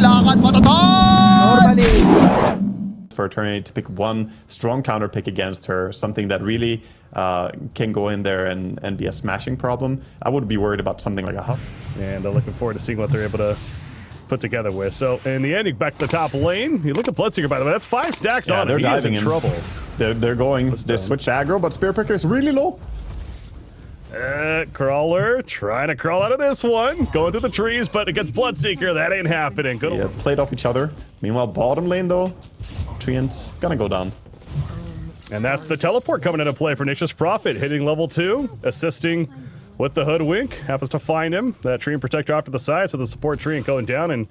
Lakad matatag! Normally. For Eternity to pick one strong counter pick against her, something that really can go in there and be a smashing problem. I would be worried about something like a Huff. And looking forward to seeing what they're able to put together with. So in the end, you back to the top lane. You look at Bloodseeker, by the way, that's 5 stacks on they're him. He is diving in him. trouble. They're going, they switch aggro, but Spear Pricker is really low. Crawler trying to crawl out of this one. Going through the trees, but against Bloodseeker, that ain't happening. Good. Yeah, played off each other. Meanwhile, bottom lane though, Treant's gonna go down. And that's the teleport coming into play for Nature's Prophet, hitting level 2, assisting with the Hoodwink. Happens to find him. That Treant Protector off to the side, so the support Treant going down, and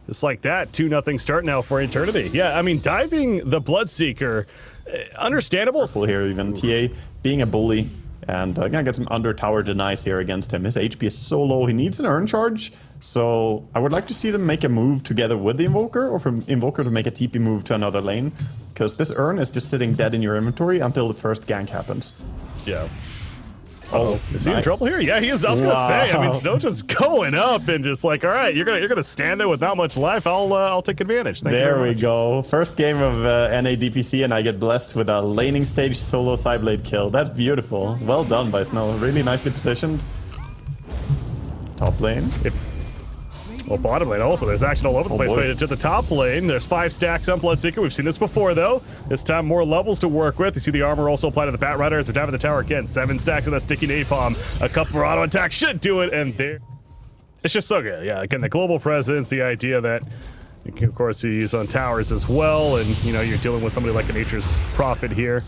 just like that, 2-0 start now for Eternity. Yeah, I mean, diving the Bloodseeker, understandable. Here, even TA being a bully, and gonna get some under tower denies here against him. His HP is so low, he needs an urn charge. So I would like to see them make a move together with the Invoker, or for Invoker to make a TP move to another lane, because this urn is just sitting dead in your inventory until the first gank happens. Yeah. Oh, is he in nice. trouble here? Yeah, he is. I was gonna say. I mean, Snow just going up and just like, all right, you're gonna stand there with not much life. I'll take advantage. Thank you There very we much. go. First game of NA DPC, and I get blessed with a laning stage solo sideblade kill. That's beautiful. Well done by Snow. Really nicely positioned. Top lane. Well, bottom lane also. There's action all over the place. boy. But to the top lane, there's 5 stacks on Bloodseeker. We've seen this before, though. This time, more levels to work with. You see the armor also applied to the Bat Rider as they're diving the tower again. 7 stacks of that sticky napalm. A couple more auto attacks should do it, and there. It's just so good. Yeah, again, the global presence, the idea that you can, of course, use on towers as well, and you know you're dealing with somebody like a Nature's Prophet here,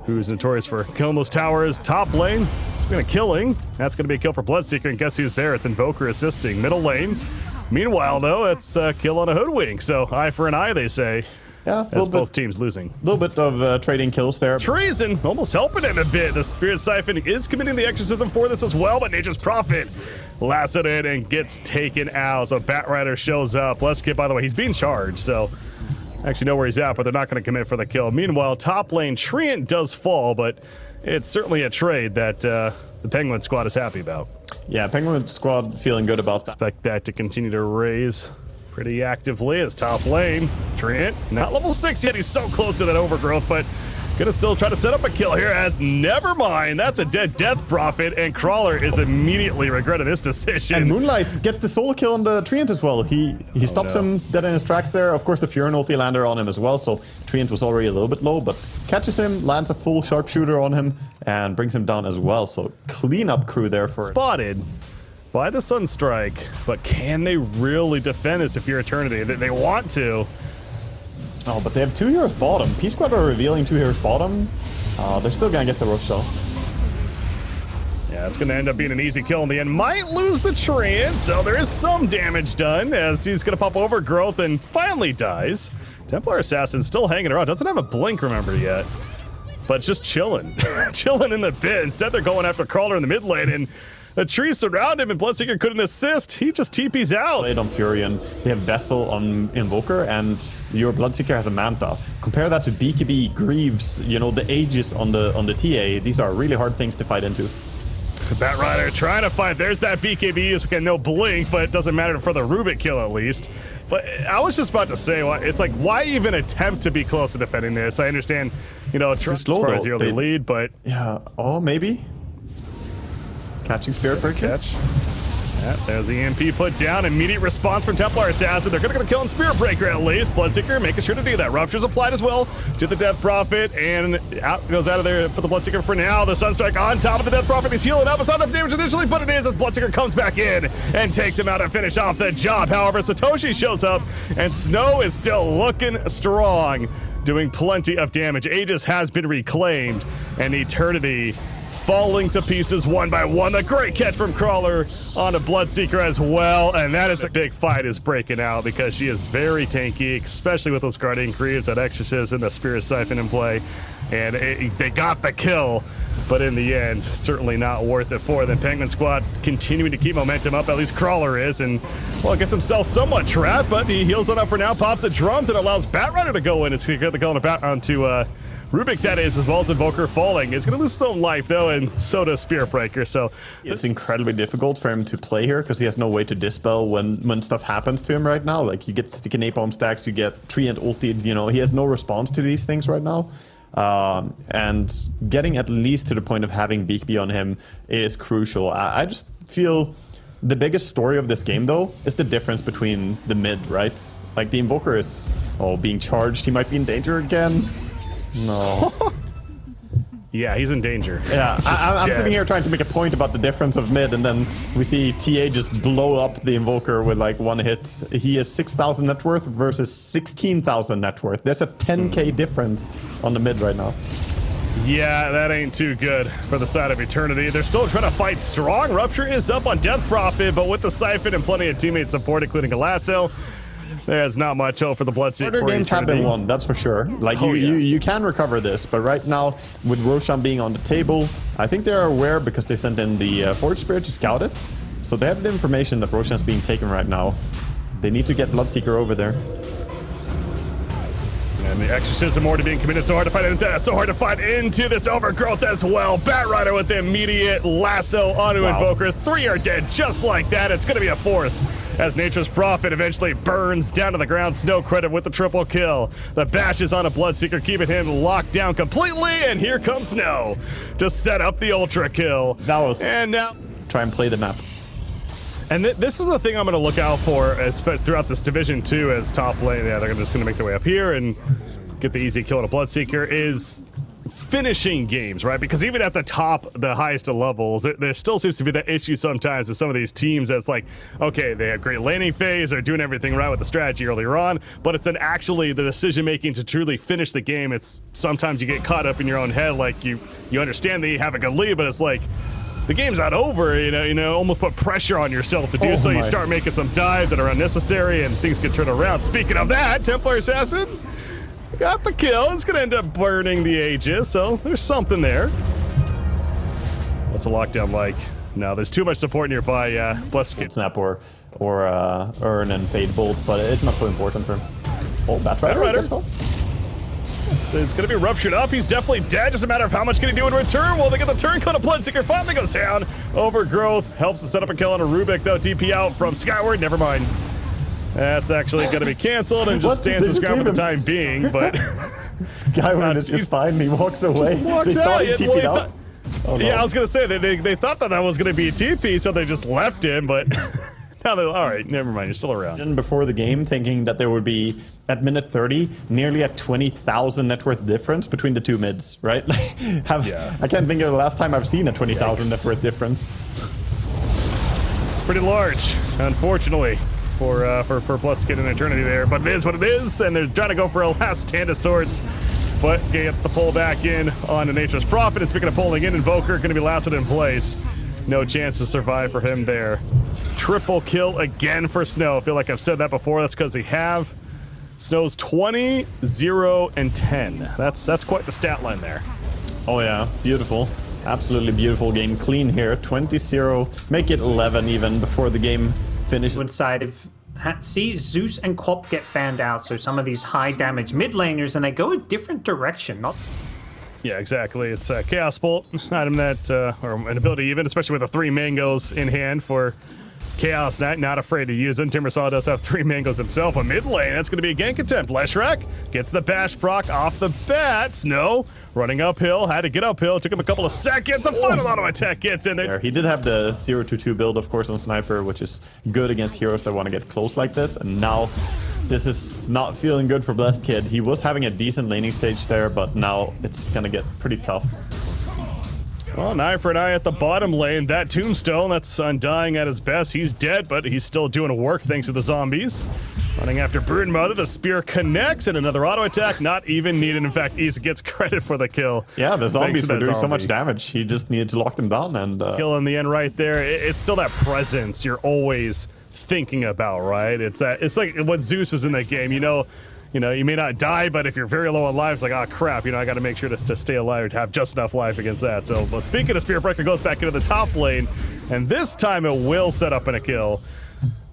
who's notorious for killing those towers. Top lane, speaking of killing, that's going to be a kill for Bloodseeker, and guess who's there? It's Invoker assisting. Middle lane. Meanwhile, though, it's a kill on a Hoodwink, so eye for an eye, they say. Yeah, as both teams losing. A little bit of trading kills there. Treason, almost helping him a bit. The Spirit Siphon is committing the exorcism for this as well, but Nature's Prophet lasted in and gets taken out. So Bat Rider shows up. Let's get, by the way, he's being charged, so actually know where he's at, but they're not going to commit for the kill. Meanwhile, top lane, Treant does fall, but it's certainly a trade that the Penguin squad is happy about. Yeah, Penguin squad feeling good about that. Expect that to continue to raise pretty actively as top lane. Treant, not level 6 yet. He's so close to that overgrowth, but gonna still try to set up a kill here as never mind. That's a dead Death Prophet, and Crawler is immediately regretting this decision. And Moonlight gets the solo kill on the Treant as well. He stops him dead in his tracks there. Of course, the Fury ulti landed on him as well, so Treant was already a little bit low, but catches him, lands a full sharpshooter on him, and brings him down as well. So cleanup crew there for spotted by the Sunstrike, but can they really defend this if you're Eternity? They want to. Oh, but they have 2 heroes bottom. P-Squad are revealing 2 heroes bottom. They're still gonna get the Rochelle. Yeah, it's gonna end up being an easy kill in the end. Might lose the Treant, so there is some damage done as he's gonna pop overgrowth and finally dies. Templar Assassin still hanging around. Doesn't have a blink, remember, yet. But just chilling. Chilling in the pit. Instead, they're going after Crawler in the mid lane, and the trees surround him, and Bloodseeker couldn't assist. He just TP's out. Played on Fury, and they have Vessel on Invoker, and your Bloodseeker has a Manta. Compare that to BKB, Greaves, you know, the Aegis on the TA. These are really hard things to fight into. Bat Rider trying to fight. There's that BKB. It's okay, no blink, but it doesn't matter for the Rubik kill at least. But I was just about to say, it's like, why even attempt to be close to defending this? I understand, you know, as far as the early lead, but yeah, oh, maybe. Catching Spirit for a catch. Yeah, there's the EMP put down. Immediate response from Templar Assassin. They're going to get the kill on Spirit Breaker at least. Bloodseeker making sure to do that. Rupture's applied as well to the Death Prophet, and goes out of there for the Bloodseeker for now. The Sunstrike on top of the Death Prophet. He's healing up. It's not enough damage initially, but it is as Bloodseeker comes back in and takes him out to finish off the job. However, Satoshi shows up, and Snow is still looking strong, doing plenty of damage. Aegis has been reclaimed, and Eternity falling to pieces one by one. The great catch from Crawler on a Bloodseeker as well, and that is a big fight is breaking out because she is very tanky, especially with those Guardian Creeps, that Exorcist and the Spirit Siphon in play, and they got the kill, but in the end, certainly not worth it for them. Penguin squad continuing to keep momentum up, at least Crawler is, and well, gets himself somewhat trapped, but he heals it up for now, pops the drums, and allows Bat Rider to go in and get the kill onto Rubik, that is, as well as Invoker falling. It's going to lose his own life, though, and so does Spirit Breaker. So it's incredibly difficult for him to play here because he has no way to dispel when stuff happens to him right now. Like, you get sticky napalm stacks, you get tree and ulted, you know, he has no response to these things right now. And getting at least to the point of having BKB on him is crucial. I just feel the biggest story of this game, though, is the difference between the mid, right? Like, the Invoker is, being charged. He might be in danger again. No. Yeah, he's in danger. Yeah, I'm sitting here trying to make a point about the difference of mid, and then we see TA just blow up the Invoker with like one hit. He is 6,000 net worth versus 16,000 net worth. There's a 10k difference on the mid right now. Yeah, that ain't too good for the side of Eternity. They're still trying to fight strong. Rupture is up on Death Prophet, but with the Siphon and plenty of teammate support, including a lasso, there's not much hope for the Bloodseeker. Harder games have been won, that's for sure. Like, you can recover this, but right now, with Roshan being on the table, I think they're aware because they sent in the Forge Spirit to scout it. So they have the information that Roshan is being taken right now. They need to get Bloodseeker over there. And the Exorcism order being committed, so hard to fight into, so hard to fight into this Overgrowth as well. Batrider with the immediate lasso onto Invoker. 3 are dead just like that. It's going to be a 4th. As Nature's Prophet eventually burns down to the ground. Snow credit with the triple kill. The bash is on a Bloodseeker, keeping him locked down completely, and here comes Snow to set up the ultra kill. That was... And now... Try and play the map. And this is the thing I'm going to look out for throughout this division too, as top lane. Yeah, they're just going to make their way up here and get the easy kill on a Bloodseeker, is finishing games, right? Because even at the top, the highest of levels, there still seems to be that issue sometimes with some of these teams that's like, okay, they have great laning phase, they're doing everything right with the strategy earlier on, but it's then actually the decision making to truly finish the game. It's sometimes you get caught up in your own head, like you understand that you have a good lead, but it's like, the game's not over, you know, almost put pressure on yourself to do so. You start making some dives that are unnecessary and things can turn around. Speaking of that, Templar Assassin got the kill. It's gonna end up burning the Aegis, so there's something there. What's the lockdown like? No, there's too much support nearby. Bless Snap or Earn and Fade Bolt, but it's not so important for him. Oh, Batrider. It's going to be ruptured up. He's definitely dead. Just a matter of how much can he do in return. Well, they get the turn code of Bloodseeker. Finally goes down. Overgrowth helps to set up a kill on a Rubik, though. DP out from Skyward. Never mind. That's actually going to be canceled and just stands his ground for the time being, but... Skyward is just fine. He walks away. Just walks out. Oh, no. Yeah, I was going to say, they thought that was going to be a TP, so they just left him, but... Now they're all right. Never mind. You're still around. Before the game, thinking that there would be at minute 30 nearly a 20,000 net worth difference between the two mids, right? I can't think of the last time I've seen a 20,000 net worth difference. It's pretty large, unfortunately, for Bloodseeker and Eternity there. But it is what it is, and they're trying to go for a last stand of swords. But get the pull back in on the Nature's Prophet. And speaking of pulling in, Invoker going to be lasted in place. No chance to survive for him there. Triple kill again for Snow. I feel like I've said that before. That's because they have. Snow's 20, 0, and 10. That's quite the stat line there. Oh yeah, beautiful. Absolutely beautiful game. Clean here. 20-0. Make it 11 even before the game finishes. Good side of... See, Zeus and Quap get banned out, so some of these high damage mid laners, and they go a different direction. Yeah, exactly. It's a Chaos Bolt item that, or an ability even, especially with the 3 mangoes in hand for Chaos Knight, not afraid to use them. Timbersaw does have 3 mangoes himself. A mid lane, that's going to be a gank attempt. Leshrac gets the bash proc off the bat. Snow running uphill, had to get uphill, took him a couple of seconds. The final auto attack gets in there. He did have the 0-2-2 build, of course, on Sniper, which is good against heroes that want to get close like this. And now this is not feeling good for Blessed Kid. He was having a decent laning stage there, but now it's going to get pretty tough. Well, an eye for an eye at the bottom lane. That Tombstone, that's Undying at his best. He's dead, but he's still doing work thanks to the zombies. Running after Broodmother, the spear connects, and another auto attack, not even needed. In fact, Issa gets credit for the kill. Yeah, the zombies were doing so much damage. He just needed to lock them down and... Kill in the end right there. It's still that presence you're always thinking about, right? It's like what Zeus is in that game. You know, You know, you may not die, but if you're very low on lives, like, oh crap, you know, I got to make sure to stay alive to have just enough life against that. So, but speaking of Spirit Breaker, goes back into the top lane, and this time it will set up in a kill.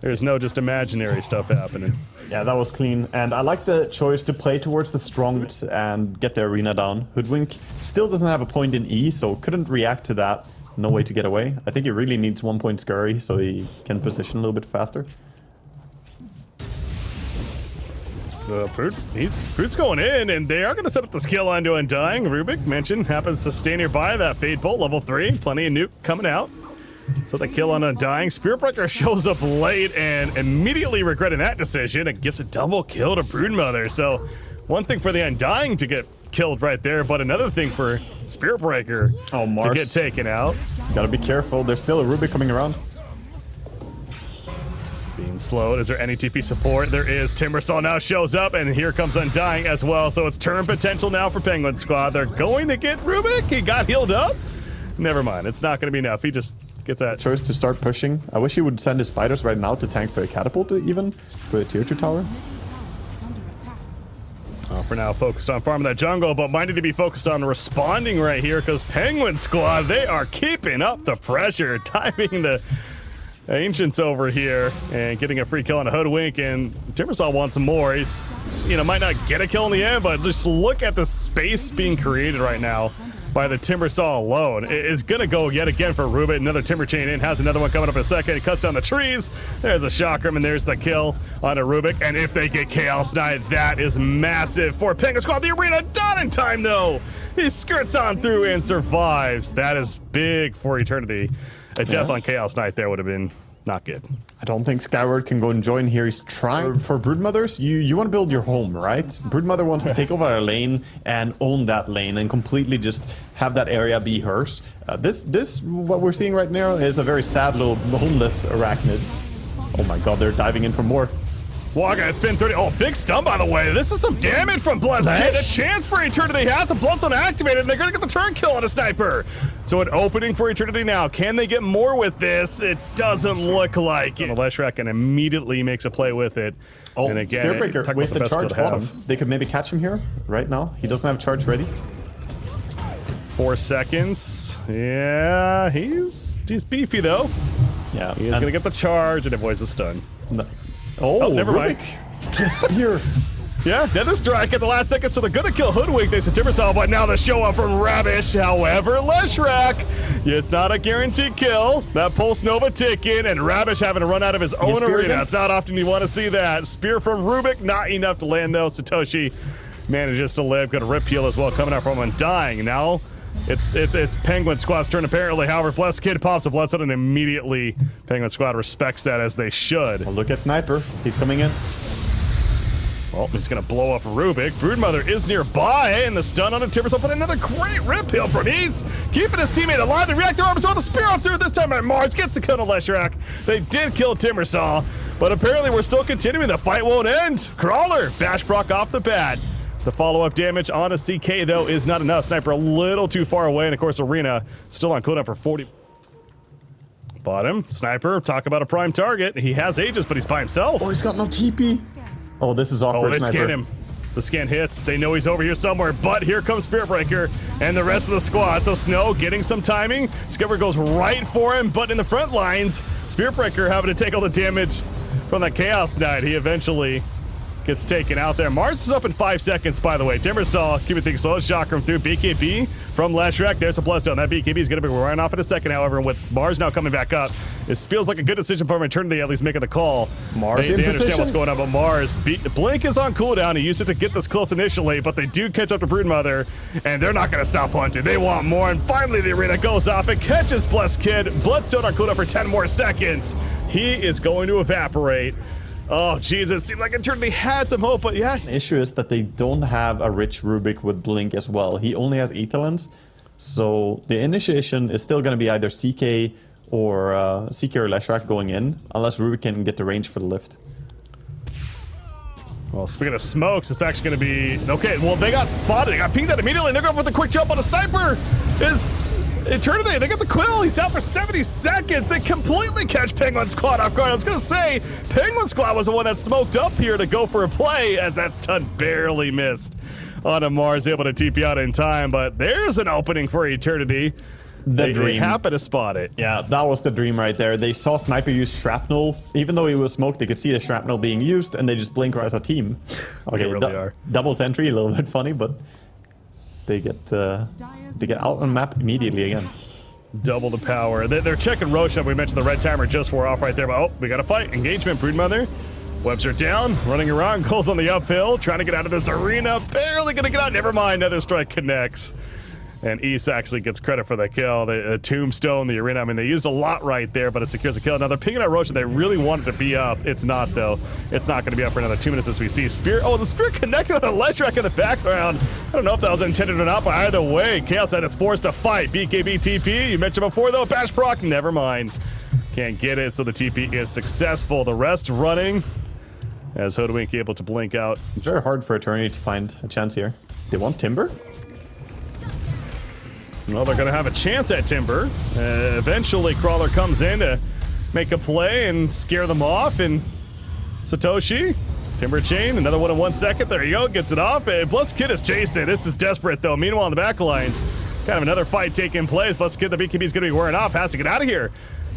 There's no just imaginary stuff happening. Yeah, that was clean, and I like the choice to play towards the strongest and get the arena down. Hoodwink still doesn't have a point in E, so couldn't react to that. No way to get away. I think he really needs 1 point scurry so he can position a little bit faster. Brut's going in, and they are going to set up the skill onto Undying. Rubik mentioned happens to stay nearby that Fade Bolt, level 3. Plenty of nuke coming out. So the kill on Undying. Spirit Breaker shows up late and immediately regretting that decision. It gives a double kill to Broodmother. So one thing for the Undying to get killed right there, but another thing for Spirit Breaker to get taken out. Gotta be careful. There's still a Rubik coming around. Being slowed. Is there any TP support? There is. Timbersaw now shows up, and here comes Undying as well. So it's turn potential now for Penguin Squad. They're going to get Rubik. He got healed up. Never mind. It's not going to be enough. He just gets that. Chose to start pushing. I wish he would send his spiders right now to tank for a catapult even, for a tier 2 tower. For now, focused on farming that jungle, but minded to be focused on responding right here because Penguin Squad, they are keeping up the pressure, timing the Ancients over here and getting a free kill on a Hoodwink, and Timbersaw wants some more. He's, you know, might not get a kill in the end, but just look at the space being created right now by the Timbersaw alone. It is gonna go yet again for Rubik. Another Timber Chain in, has another one coming up in a second. He cuts down the trees. There's a Chakram, and there's the kill on a Rubik. And if they get Chaos Knight, that is massive for Penguin Squad. The arena done in time though. He skirts on through and survives. That is big for Eternity. A death on Chaos Knight there would have been not good. I don't think Skyward can go and join here. He's trying for Broodmothers. You want to build your home, right? Broodmother wants to take over a lane and own that lane and completely just have that area be hers. This what we're seeing right now is a very sad little homeless arachnid. Oh my god, they're diving in for more. Waga, it's been 30. Oh, big stun, by the way. This is some damage from Bloodskin. A chance for Eternity has the Bloodstone activated, and they're going to get the turn kill on a sniper. So an opening for Eternity now. Can they get more with this? It doesn't look like it. Leshrac and immediately makes a play with it. Oh, and again, Spearbreaker wasted charge bottom. They could maybe catch him here right now. He doesn't have charge ready. 4 seconds. Yeah, he's beefy though. Yeah, he is going to get the charge and avoids the stun. No. Oh, never mind. Spear. Yeah, Nether Strike at the last second, so they're gonna kill Hoodwink. They said Timbersaw, but now the show up from Ravish. However, Leshrac, it's not a guaranteed kill. That Pulse Nova ticking, and Ravish having to run out of his own arena. It's not often you want to see that. Spear from Rubik, not enough to land though. Satoshi manages to live. Got a rip heal as well coming out from Undying. Now it's Penguin Squad's turn apparently. However, Blessed Kid pops a Blessed, and immediately Penguin Squad respects that as they should. Well, look at Sniper. He's coming in. Well, he's gonna blow up Rubik. Broodmother is nearby, and the stun on the Timbersaw, but another great rip heal from East, keeping his teammate alive. The reactor arms on the spear off through this time. Mars gets the kill on Leshrac. They did kill Timbersaw, but apparently we're still continuing. The fight won't end. Crawler, Bash Brock off the bat. The follow-up damage on a CK, though, is not enough. Sniper a little too far away, and of course, Arena still on cooldown for 40. Bottom, Sniper, talk about a prime target. He has Aegis, but he's by himself. Oh, he's got no TP. Oh, this is awkward, they Sniper. scan him. The scan hits. They know he's over here somewhere, but here comes Spirit Breaker and the rest of the squad. So Snow getting some timing. Skipper goes right for him, but in the front lines, Spirit Breaker having to take all the damage from that Chaos Knight. He eventually gets taken out there. Mars is up in 5 seconds, by the way. Timbersaw keeping things slow. Chakram through. BKB from Leshrac. There's a plus zone. That BKB is going to be running off in a second, however, with Mars now coming back up. This feels like a good decision for Eternity, at least making the call. Mars they understand what's going on, but Mars, Blink is on cooldown. He used it to get this close initially, but they do catch up to Broodmother, and they're not going to stop hunting. They want more, and finally the arena goes off and catches Blessed Kid. Bloodstone on cooldown for 10 more seconds. He is going to evaporate. Oh, Jesus, seemed like Eternity had some hope, but yeah. The issue is that they don't have a rich Rubik with Blink as well. He only has Aethelens, so the initiation is still going to be either CK or Leshrac going in, unless Rubik can get the range for the lift. Well, speaking of smokes, it's actually going to be... Okay, well, they got spotted. They got pinged out immediately, and they're going for the quick jump on a sniper. Eternity, they got the Quill. He's out for 70 seconds. They completely catch Penguin Squad off guard. I was going to say, Penguin Squad was the one that smoked up here to go for a play as that stun barely missed on a Mars, able to TP out in time. But there's an opening for Eternity. They happen to spot it. Yeah, that was the dream right there. They saw Sniper use shrapnel. Even though he was smoked, they could see the shrapnel being used, and they just blink as a team. Okay, they really are. Double sentry, a little bit funny, but they get out on map immediately again. Double the power. They're checking Roshan. We mentioned the red timer just wore off right there, but oh, we got a fight. Engagement, Broodmother. Webs are down, running around, goes on the uphill, trying to get out of this arena. Barely gonna get out. Never mind, another strike connects. And East actually gets credit for the kill. The tombstone, the arena, I mean, they used a lot right there, but it secures a kill. Now they're picking out Roshan. They really wanted to be up. It's not, though. It's not going to be up for another 2 minutes as we see. Spear, oh, the Spear connected on a Leshrac in the background. I don't know if that was intended or not, but either way, Chaos Knight is forced to fight. BKB TP, you mentioned before, though, Bash proc, never mind. Can't get it, so the TP is successful. The rest running as Hoodwink able to blink out. It's very hard for Eternity to find a chance here. They want Timber? Well, they're going to have a chance at Timber. Eventually, Crawler comes in to make a play and scare them off. And Satoshi, Timber Chain, another one in 1 second. There you go, gets it off. And Bless Kid is chasing. This is desperate, though. Meanwhile, on the back lines, kind of another fight taking place. Bless Kid, the BKB is going to be wearing off. Has to get out of here.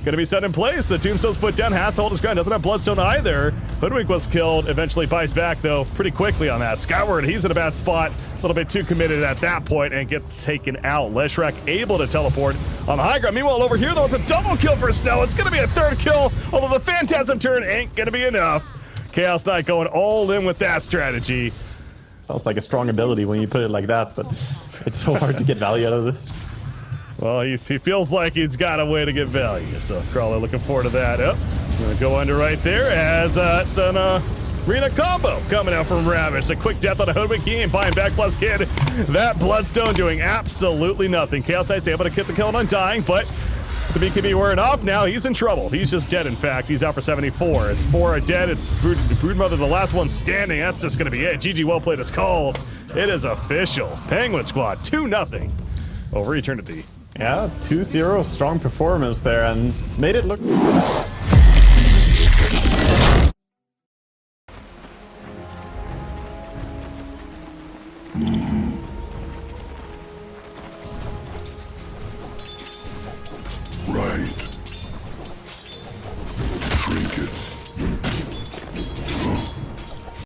Going to be set in place. The Tombstone's put down. Has to hold his ground. Doesn't have Bloodstone either. Hoodwink was killed. Eventually buys back, though, pretty quickly on that. Skyward, he's in a bad spot. A little bit too committed at that point and gets taken out. Leshrac able to teleport on the high ground. Meanwhile, over here, though, it's a double kill for Snow. It's going to be a third kill, although the Phantasm turn ain't going to be enough. Chaos Knight going all in with that strategy. Sounds like a strong ability when you put it like that, but it's so hard to get value out of this. Well, he feels like he's got a way to get value, so Crawler looking forward to that. Yep, gonna go under right there as it's an arena combo coming out from Ravish. A quick death on a Hoodwink, he ain't buying back. Plus Kid, that Bloodstone doing absolutely nothing. Chaos Knight's able to get the kill on Undying, but the BKB wearing off now. He's in trouble. He's just dead, in fact. He's out for 74. It's 4 are dead. It's Broodmother, the last one standing. That's just gonna be it. GG, well played. It's called. It is official. Penguin Squad 2-0 over Eternity. Yeah, 2-0, strong performance there, and made it look